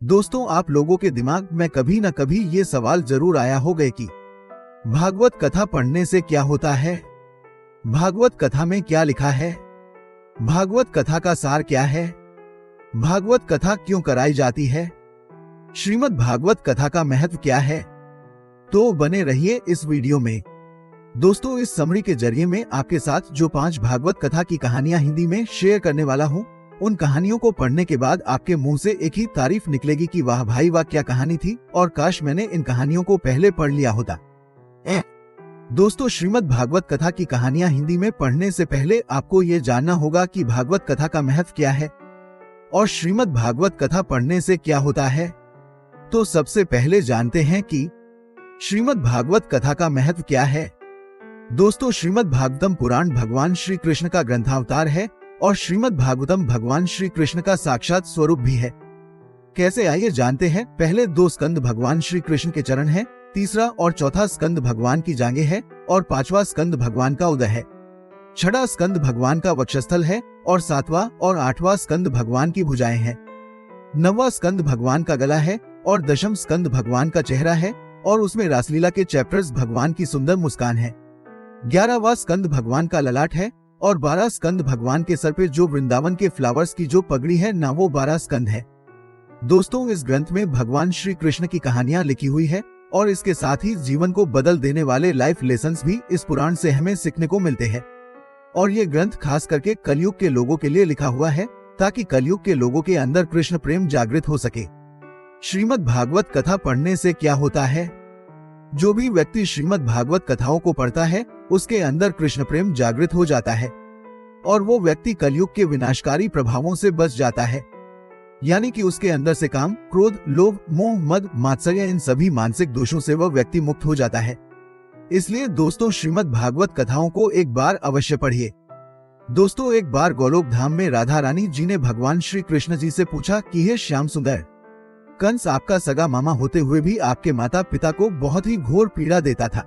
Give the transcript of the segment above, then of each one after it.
दोस्तों, आप लोगों के दिमाग में कभी न कभी ये सवाल जरूर आया होगा कि भागवत कथा पढ़ने से क्या होता है, भागवत कथा में क्या लिखा है, भागवत कथा का सार क्या है, भागवत कथा क्यों कराई जाती है, श्रीमद् भागवत कथा का महत्व क्या है। तो बने रहिए इस वीडियो में। दोस्तों, इस समरी के जरिए में आपके साथ जो 5 भागवत कथा की कहानियां हिंदी में शेयर करने वाला हूं, उन कहानियों को पढ़ने के बाद आपके मुंह से एक ही तारीफ निकलेगी कि वाह भाई वाह, क्या कहानी थी और काश मैंने इन कहानियों को पहले पढ़ लिया होता। दोस्तों, श्रीमद् भागवत कथा की कहानियां हिंदी में पढ़ने से पहले आपको ये जानना होगा कि भागवत कथा का महत्व क्या है और श्रीमद् भागवत कथा पढ़ने से क्या होता है। तो सबसे पहले जानते हैं कि श्रीमद् भागवत कथा का महत्व क्या है। दोस्तों, श्रीमद् भागवतम पुराण भगवान श्री कृष्ण का ग्रंथावतार है और श्रीमद् भागवतम भगवान श्री कृष्ण का साक्षात स्वरूप भी है। कैसे, आइए जानते हैं। पहले 2 स्कंद भगवान श्री कृष्ण के चरण है, तीसरा और चौथा स्कंद भगवान की जांघें है और 5वां स्कंद भगवान का उदय है। 6वां स्कंद भगवान का वक्षस्थल है और 7वां और 8वां स्कंद भगवान की भुजाएं हैं। 9वां स्कंद भगवान का गला है और 10वां स्कंद भगवान का चेहरा है और उसमें रासलीला के चैप्टर्स भगवान की सुंदर मुस्कान है। 11वां स्कंद भगवान का ललाट है और 12 स्कंद भगवान के सर पे जो वृंदावन के फ्लावर्स की जो पगड़ी है ना, वो 12 स्कंद है। दोस्तों, इस ग्रंथ में भगवान श्री कृष्ण की कहानियां लिखी हुई है और इसके साथ ही जीवन को बदल देने वाले लाइफ लेसन्स भी इस पुराण से हमें सीखने को मिलते हैं। और ये ग्रंथ खास करके कलयुग के लोगों के लिए लिखा हुआ है ताकि कलयुग के लोगों के अंदर कृष्ण प्रेम जागृत हो सके। श्रीमद् भागवत कथा पढ़ने से क्या होता है। जो भी व्यक्ति श्रीमद् भागवत कथाओं को पढ़ता है उसके अंदर कृष्ण प्रेम जागृत हो जाता है और वो व्यक्ति कलयुग के विनाशकारी प्रभावों से बच जाता है। यानी कि उसके अंदर से काम, क्रोध, लोभ, मोह, मद, मात्सर्य, इन सभी मानसिक दोषों से वह व्यक्ति मुक्त हो जाता है। इसलिए दोस्तों, श्रीमद् भागवत कथाओं को एक बार अवश्य पढ़िए। दोस्तों, एक बार गोलोक धाम में राधा रानी जी ने भगवान श्री कृष्ण जी से पूछा कि हे श्याम सुंदर, कंस आपका सगा मामा होते हुए भी आपके माता पिता को बहुत ही घोर पीड़ा देता था,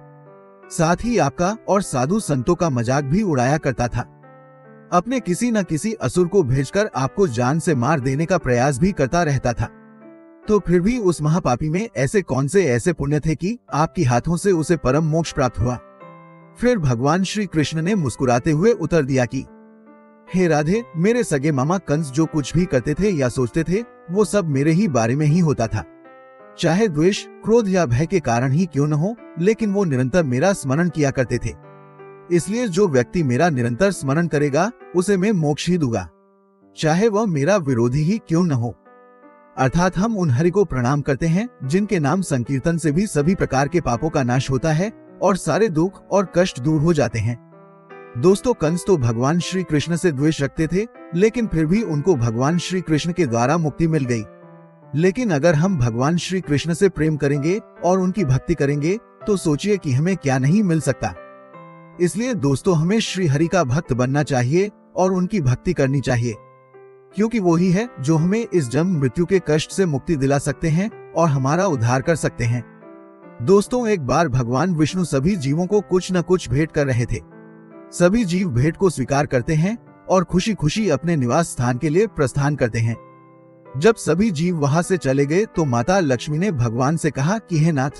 साथ ही आपका और साधु संतों का मजाक भी उड़ाया करता था। अपने किसी न किसी असुर को भेजकर आपको जान से मार देने का प्रयास भी करता रहता था। तो फिर भी उस महापापी में ऐसे कौन से ऐसे पुण्य थे कि आपके हाथों से उसे परम मोक्ष प्राप्त हुआ। फिर भगवान श्री कृष्ण ने मुस्कुराते हुए उत्तर दिया कि हे राधे, मेरे सगे मामा कंस जो कुछ भी करते थे या सोचते थे वो सब मेरे ही बारे में ही होता था। चाहे द्वेष, क्रोध या भय के कारण ही क्यों न हो, लेकिन वो निरंतर मेरा स्मरण किया करते थे। इसलिए जो व्यक्ति मेरा निरंतर स्मरण करेगा उसे मैं मोक्ष ही दूंगा, चाहे वह मेरा विरोधी ही क्यों न हो। अर्थात हम उन हरि को प्रणाम करते हैं जिनके नाम संकीर्तन से भी सभी प्रकार के पापों का नाश होता है और सारे दुख और कष्ट दूर हो जाते हैं। दोस्तों, कंस तो भगवान श्री कृष्ण से द्वेष रखते थे, लेकिन फिर भी उनको भगवान श्री कृष्ण के द्वारा मुक्ति मिल गई। लेकिन अगर हम भगवान श्री कृष्ण से प्रेम करेंगे और उनकी भक्ति करेंगे तो सोचिए कि हमें क्या नहीं मिल सकता। इसलिए दोस्तों, हमें श्री हरि का भक्त बनना चाहिए और उनकी भक्ति करनी चाहिए, क्योंकि वो ही है जो हमें इस जन्म मृत्यु के कष्ट से मुक्ति दिला सकते हैं और हमारा उद्धार कर सकते हैं। दोस्तों, एक बार भगवान विष्णु सभी जीवों को कुछ न कुछ भेंट कर रहे थे। सभी जीव भेंट को स्वीकार करते हैं और खुशी खुशी अपने निवास स्थान के लिए प्रस्थान करते हैं। जब सभी जीव वहां से चले गए तो माता लक्ष्मी ने भगवान से कहा कि हे नाथ,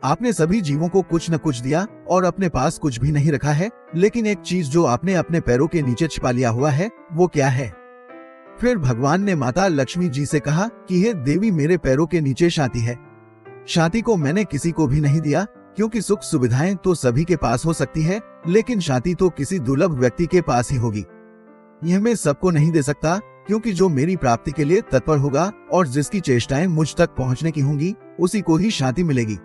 आपने सभी जीवों को कुछ न कुछ दिया और अपने पास कुछ भी नहीं रखा है, लेकिन एक चीज जो आपने अपने पैरों के नीचे छिपा लिया हुआ है वो क्या है। फिर भगवान ने माता लक्ष्मी जी से कहा कि हे देवी, मेरे पैरों के नीचे शांति है। शांति को मैंने किसी को भी नहीं दिया, क्योंकि सुख सुविधाएं तो सभी के पास हो सकती है, लेकिन शांति तो किसी दुर्लभ व्यक्ति के पास ही होगी। यह मैं सबको नहीं दे सकता, क्योंकि जो मेरी प्राप्ति के लिए तत्पर होगा और जिसकी चेष्टाएं मुझ तक पहुंचने की होंगी उसी को ही शांति मिलेगी।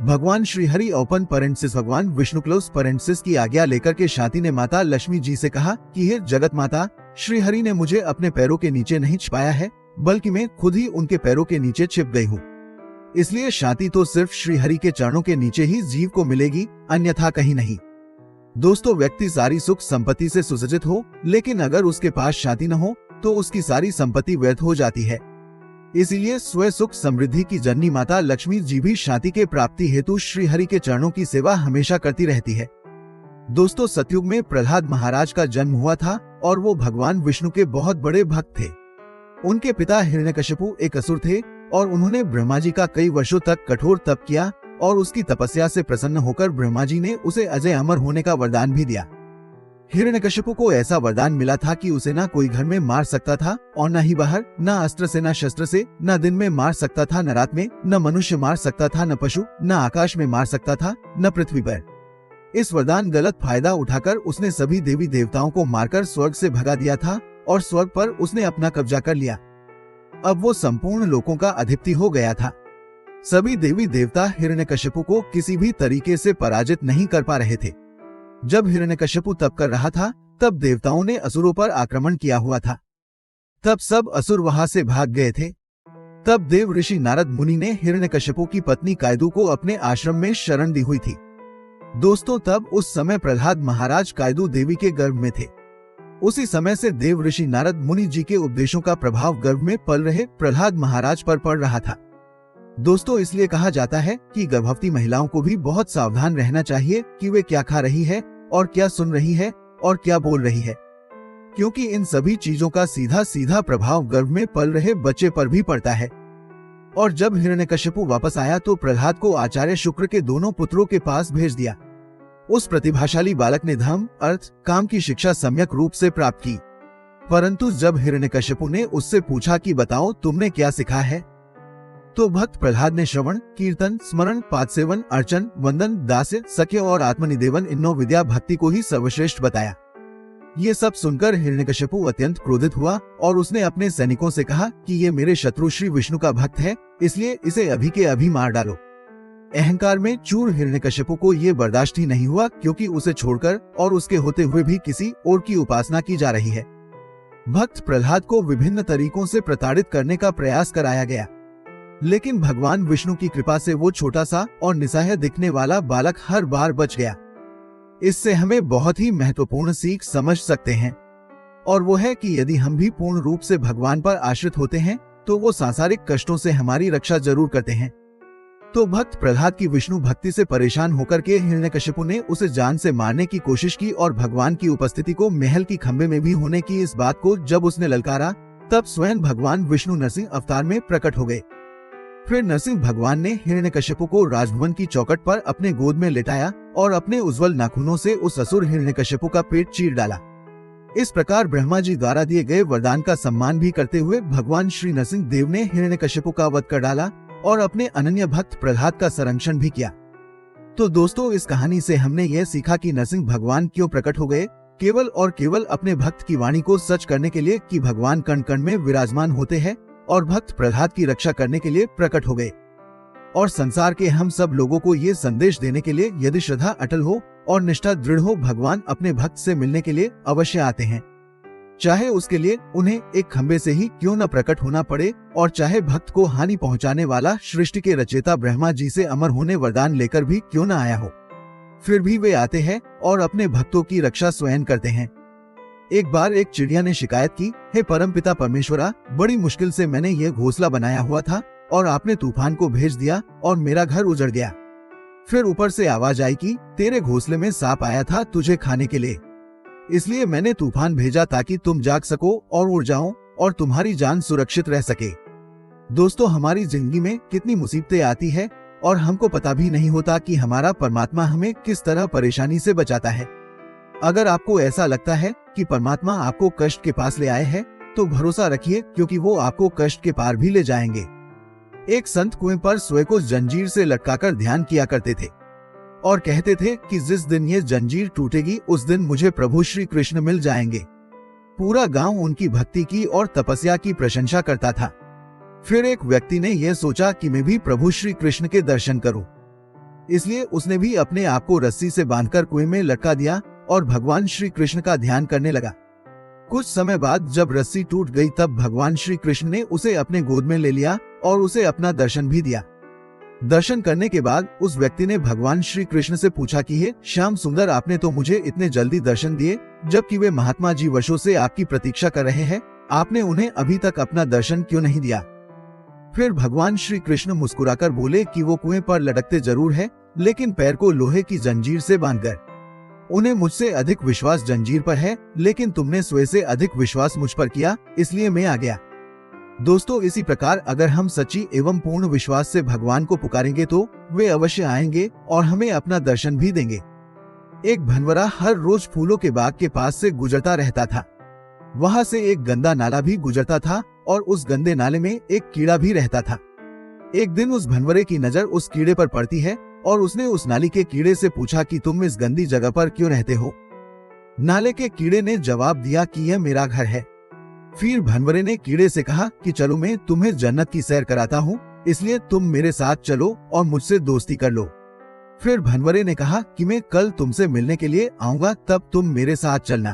भगवान श्री हरि ओपन पेरेंसिस भगवान विष्णु क्लोज पेरेंसिस की आज्ञा लेकर के शांति ने माता लक्ष्मी जी से कहा कि हे जगत माता, श्री हरि ने मुझे अपने पैरों के नीचे नहीं छिपाया है, बल्कि मैं खुद ही उनके पैरों के नीचे छिप गई हूँ। इसलिए शांति तो सिर्फ श्री हरि के चरणों के नीचे ही जीव को मिलेगी, अन्यथा कहीं नहीं। दोस्तों, व्यक्ति सारी सुख संपत्ति से सुसज्जित हो, लेकिन अगर उसके पास शांति न हो तो उसकी सारी संपत्ति व्यर्थ हो जाती है। इसीलिए स्वयं सुख समृद्धि की जननी माता लक्ष्मी जी भी शांति के प्राप्ति हेतु श्री हरि के चरणों की सेवा हमेशा करती रहती है। दोस्तों, सतयुग में प्रहलाद महाराज का जन्म हुआ था और वो भगवान विष्णु के बहुत बड़े भक्त थे। उनके पिता हिरण्यकशिपु एक असुर थे और उन्होंने ब्रह्मा जी का कई वर्षों तक कठोर तप किया और उसकी तपस्या से प्रसन्न होकर ब्रह्मा जी ने उसे अजय अमर होने का वरदान भी दिया। हिरण्यकशिपु को ऐसा वरदान मिला था कि उसे ना कोई घर में मार सकता था और न ही बाहर, न अस्त्र से न शस्त्र से, न दिन में मार सकता था न रात में, न मनुष्य मार सकता था न पशु, न आकाश में मार सकता था न पृथ्वी पर। इस वरदान गलत फायदा उठाकर उसने सभी देवी देवताओं को मारकर स्वर्ग से भगा दिया था और स्वर्ग पर उसने अपना कब्जा कर लिया। अब वो संपूर्ण लोकों का अधिपति हो गया था। सभी देवी देवता हिरण्यकशिपु को किसी भी तरीके से पराजित नहीं कर पा रहे थे। जब हिरण्यकशिपु तप कर रहा था तब देवताओं ने असुरों पर आक्रमण किया हुआ था। तब सब असुर वहां से भाग गए थे। तब देव ऋषि नारद मुनि ने हिरण्यकशिपु की पत्नी कायदु को अपने आश्रम में शरण दी हुई थी। दोस्तों, तब उस समय प्रहलाद महाराज कायदु देवी के गर्भ में थे। उसी समय से देव ऋषि नारद मुनि जी के उपदेशों का प्रभाव गर्भ में पल रहे प्रहलाद महाराज पर पड़ रहा था। दोस्तों, इसलिए कहा जाता है कि गर्भवती महिलाओं को भी बहुत सावधान रहना चाहिए कि वे क्या खा रही है और क्या सुन रही है और क्या बोल रही है, क्योंकि इन सभी चीजों का सीधा सीधा प्रभाव गर्भ में पल रहे बच्चे पर भी पड़ता है। और जब हिरण्यकशिपु वापस आया तो प्रहलाद को आचार्य शुक्र के दोनों पुत्रों के पास भेज दिया। उस प्रतिभाशाली बालक ने धर्म, अर्थ, काम की शिक्षा सम्यक रूप से प्राप्त की। परंतु जब हिरण्यकशिपु ने उससे पूछा कि बताओ तुमने क्या सीखा है, तो भक्त प्रहलाद ने श्रवण, कीर्तन, स्मरण, पाद सेवन, अर्चन, वंदन, दास्य, सख्य और आत्मनिदेवन इन 9 विद्या भक्ति को ही सर्वश्रेष्ठ बताया। ये सब सुनकर हिरण्यकशिपु अत्यंत क्रोधित हुआ और उसने अपने सैनिकों से कहा कि ये मेरे शत्रु श्री विष्णु का भक्त है, इसलिए इसे अभी के अभी मार डालो। अहंकार में चूर हिरण्यकशिपु को ये बर्दाश्त ही नहीं हुआ, क्योंकि उसे छोड़कर और उसके होते हुए भी किसी और की उपासना की जा रही है। भक्त प्रहलाद को विभिन्न तरीकों से प्रताड़ित करने का प्रयास कराया गया, लेकिन भगवान विष्णु की कृपा से वो छोटा सा और निस्सहाय दिखने वाला बालक हर बार बच गया। इससे हमें बहुत ही महत्वपूर्ण सीख समझ सकते हैं, और वो है कि यदि हम भी पूर्ण रूप से भगवान पर आश्रित होते हैं तो वो सांसारिक कष्टों से हमारी रक्षा जरूर करते हैं। तो भक्त प्रहलाद की विष्णु भक्ति से परेशान होकर के हिरण्यकशिपु ने उसे जान से मारने की कोशिश की और भगवान की उपस्थिति को महल की खंबे में भी होने की इस बात को जब उसने ललकारा, तब स्वयं भगवान विष्णु नरसिंह अवतार में प्रकट हो गए। फिर नरसिंह भगवान ने हिरण्यकशिपु को राजभवन की चौखट पर अपने गोद में लेटाया और अपने उज्जवल नाखूनों से उस असुर हिरण्यकशिपु का पेट चीर डाला। इस प्रकार ब्रह्मा जी द्वारा दिए गए वरदान का सम्मान भी करते हुए भगवान श्री नरसिंह देव ने हिरण्यकशिपु का वध कर डाला और अपने अनन्य भक्त प्रहलाद का संरक्षण भी किया। तो दोस्तों, इस कहानी से हमने यह सीखा कि नरसिंह भगवान क्यों प्रकट हो गए, केवल और केवल अपने भक्त की वाणी को सच करने के लिए कि भगवान कण कण में विराजमान होते हैं, और भक्त प्रहलाद की रक्षा करने के लिए प्रकट हो गए। और संसार के हम सब लोगों को ये संदेश देने के लिए यदि श्रद्धा अटल हो और निष्ठा दृढ़ हो, भगवान अपने भक्त से मिलने के लिए अवश्य आते हैं, चाहे उसके लिए उन्हें एक खंबे से ही क्यों न प्रकट होना पड़े, और चाहे भक्त को हानि पहुंचाने वाला सृष्टि के रचयिता ब्रह्मा जी से अमर होने वरदान लेकर भी क्यों न आया हो, फिर भी वे आते हैं और अपने भक्तों की रक्षा स्वयं करते हैं। एक बार एक चिड़िया ने शिकायत की, हे परमपिता परमेश्वरा, बड़ी मुश्किल से मैंने ये घोंसला बनाया हुआ था और आपने तूफान को भेज दिया और मेरा घर उजड़ गया। फिर ऊपर से आवाज आई कि तेरे घोंसले में सांप आया था तुझे खाने के लिए, इसलिए मैंने तूफान भेजा ताकि तुम जाग सको और उड़ जाओ और तुम्हारी जान सुरक्षित रह सके। दोस्तों, हमारी जिंदगी में कितनी मुसीबतें आती है और हमको पता भी नहीं होता कि हमारा परमात्मा हमें किस तरह परेशानी से बचाता है। अगर आपको ऐसा लगता है कि परमात्मा आपको कष्ट के पास ले आए हैं, तो भरोसा रखिए, क्योंकि वो आपको कष्ट के पार भी ले जाएंगे। एक संत कुएं पर स्वयं को जंजीर से लटकाकर ध्यान किया करते थे और कहते थे कि जिस दिन ये जंजीर टूटेगी उस दिन मुझे प्रभु श्री कृष्ण मिल जाएंगे। पूरा गांव उनकी भक्ति की और तपस्या की प्रशंसा करता था। फिर एक व्यक्ति ने यह सोचा कि मैं भी प्रभु श्री कृष्ण के दर्शन करूं, इसलिए उसने भी अपने आप को रस्सी से बांधकर कुएं में लटका दिया और भगवान श्री कृष्ण का ध्यान करने लगा। कुछ समय बाद जब रस्सी टूट गई तब भगवान श्री कृष्ण ने उसे अपने गोद में ले लिया और उसे अपना दर्शन भी दिया। दर्शन करने के बाद उस व्यक्ति ने भगवान श्री कृष्ण से पूछा कि हे श्याम सुंदर, आपने तो मुझे इतने जल्दी दर्शन दिए, जबकि वे महात्मा जी वर्षों से आपकी प्रतीक्षा कर रहे हैं, आपने उन्हें अभी तक अपना दर्शन क्यों नहीं दिया? फिर भगवान श्री कृष्ण मुस्कुराकर बोले कि वो कुएं पर लटकते जरूर है, लेकिन पैर को लोहे की जंजीर से बांधकर। उन्हें मुझसे अधिक विश्वास जंजीर पर है, लेकिन तुमने स्वयं से अधिक विश्वास मुझ पर किया, इसलिए मैं आ गया। दोस्तों, इसी प्रकार अगर हम सच्ची एवं पूर्ण विश्वास से भगवान को पुकारेंगे तो वे अवश्य आएंगे और हमें अपना दर्शन भी देंगे। एक भनवरा हर रोज फूलों के बाग के पास से गुजरता रहता था। वहां से एक गंदा नाला भी गुजरता था और उस गंदे नाले में एक कीड़ा भी रहता था। एक दिन उस भनवरे की नजर उस कीड़े पर पड़ती है और उसने उस नाली के कीड़े से पूछा कि तुम इस गंदी जगह पर क्यों रहते हो। नाले के कीड़े ने जवाब दिया कि यह मेरा घर है। फिर भनवरे ने कीड़े से कहा कि चलो मैं तुम्हें जन्नत की सैर कराता हूँ, इसलिए तुम मेरे साथ चलो और मुझसे दोस्ती कर लो। फिर भनवरे ने कहा कि मैं कल तुमसे मिलने के लिए आऊंगा, तब तुम मेरे साथ चलना।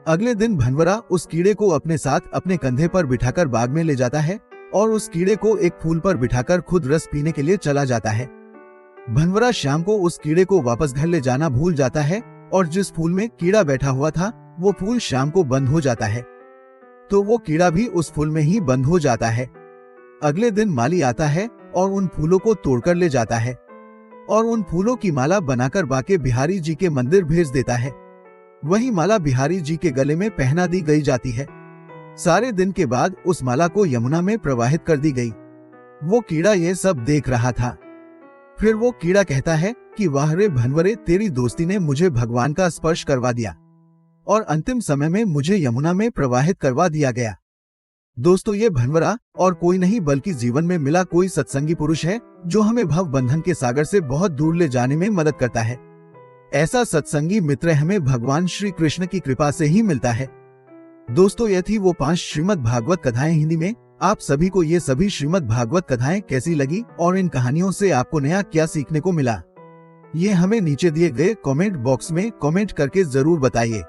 अगले दिन भनवरा उस कीड़े को अपने साथ अपने कंधे पर बिठाकर बाग में ले जाता है और उस कीड़े को एक फूल पर बिठाकर खुद रस पीने के लिए चला जाता है। भनवरा शाम को उस कीड़े को वापस घर ले जाना भूल जाता है और जिस फूल में कीड़ा बैठा हुआ था वो फूल शाम को बंद हो जाता है, तो वो कीड़ा भी उस फूल में ही बंद हो जाता है। अगले दिन माली आता है और उन फूलों को तोड़कर ले जाता है और उन फूलों की माला बनाकर बाके बिहारी जी के मंदिर भेज देता है। वही माला बिहारी जी के गले में पहना दी गई जाती है। सारे दिन के बाद उस माला को यमुना में प्रवाहित कर दी गई। वो कीड़ा ये सब देख रहा था। फिर वो कीड़ा कहता है कि वाह रे भनवरे, तेरी दोस्ती ने मुझे भगवान का स्पर्श करवा दिया और अंतिम समय में मुझे यमुना में प्रवाहित करवा दिया गया। दोस्तों, ये भनवरा और कोई नहीं बल्कि जीवन में मिला कोई सत्संगी पुरुष है जो हमें भव बंधन के सागर से बहुत दूर ले जाने में मदद करता है। ऐसा सत्संगी मित्र हमें भगवान श्री कृष्ण की कृपा से ही मिलता है। दोस्तों, यह थी वो 5 श्रीमद् भागवत कथाएं हिंदी में। आप सभी को ये सभी श्रीमद् भागवत कथाएं कैसी लगी और इन कहानियों से आपको नया क्या सीखने को मिला, ये हमें नीचे दिए गए कमेंट बॉक्स में कमेंट करके जरूर बताइए।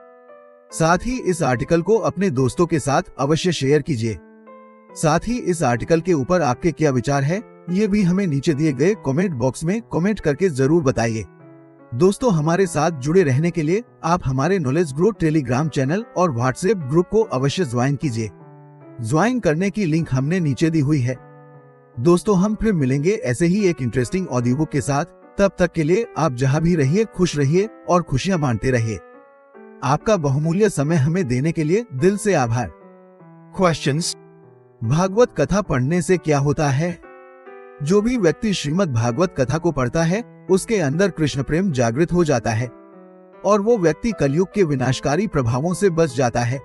साथ ही इस आर्टिकल को अपने दोस्तों के साथ अवश्य शेयर कीजिए। साथ ही इस आर्टिकल के ऊपर आपके क्या विचार है, ये भी हमें नीचे दिए गए कमेंट बॉक्स में कमेंट करके जरूर बताइए। दोस्तों, हमारे साथ जुड़े रहने के लिए आप हमारे नॉलेज ग्रो टेलीग्राम चैनल और व्हाट्सएप ग्रुप को अवश्य ज्वाइन कीजिए। ज्वाइन करने की लिंक हमने नीचे दी हुई है। दोस्तों, हम फिर मिलेंगे ऐसे ही एक इंटरेस्टिंग ऑडियो बुक के साथ। तब तक के लिए आप जहां भी रहिए खुश रहिए और खुशियां बांटते रहिए। आपका बहुमूल्य समय हमें देने के लिए दिल से आभार। क्वेश्चंस: भागवत कथा पढ़ने से क्या होता है? जो भी व्यक्ति श्रीमद् भागवत कथा को पढ़ता है उसके अंदर कृष्ण प्रेम जागृत हो जाता है और वो व्यक्ति कलयुग के विनाशकारी प्रभावों से बच जाता है।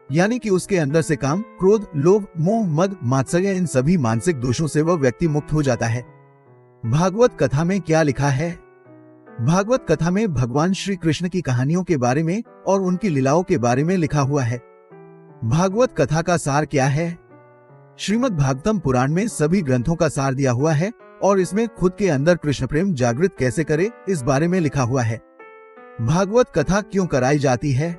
यानी कि उसके अंदर से काम, क्रोध, लोभ, मोह, मद, मात्सर्य इन सभी मानसिक दोषों से वह व्यक्ति मुक्त हो जाता है। भागवत कथा में क्या लिखा है? भागवत कथा में भगवान श्री कृष्ण की कहानियों के बारे में और उनकी लीलाओं के बारे में लिखा हुआ है। भागवत कथा का सार क्या है? श्रीमद् भागवतम पुराण में सभी ग्रंथों का सार दिया हुआ है और इसमें खुद के अंदर कृष्ण प्रेम जागृत कैसे करे इस बारे में लिखा हुआ है। भागवत कथा क्यों कराई जाती है?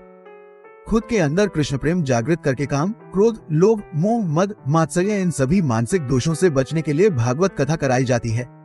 खुद के अंदर कृष्ण प्रेम जागृत करके काम, क्रोध, लोभ, मोह, मद, मात्सर्य इन सभी मानसिक दोषों से बचने के लिए भागवत कथा कराई जाती है।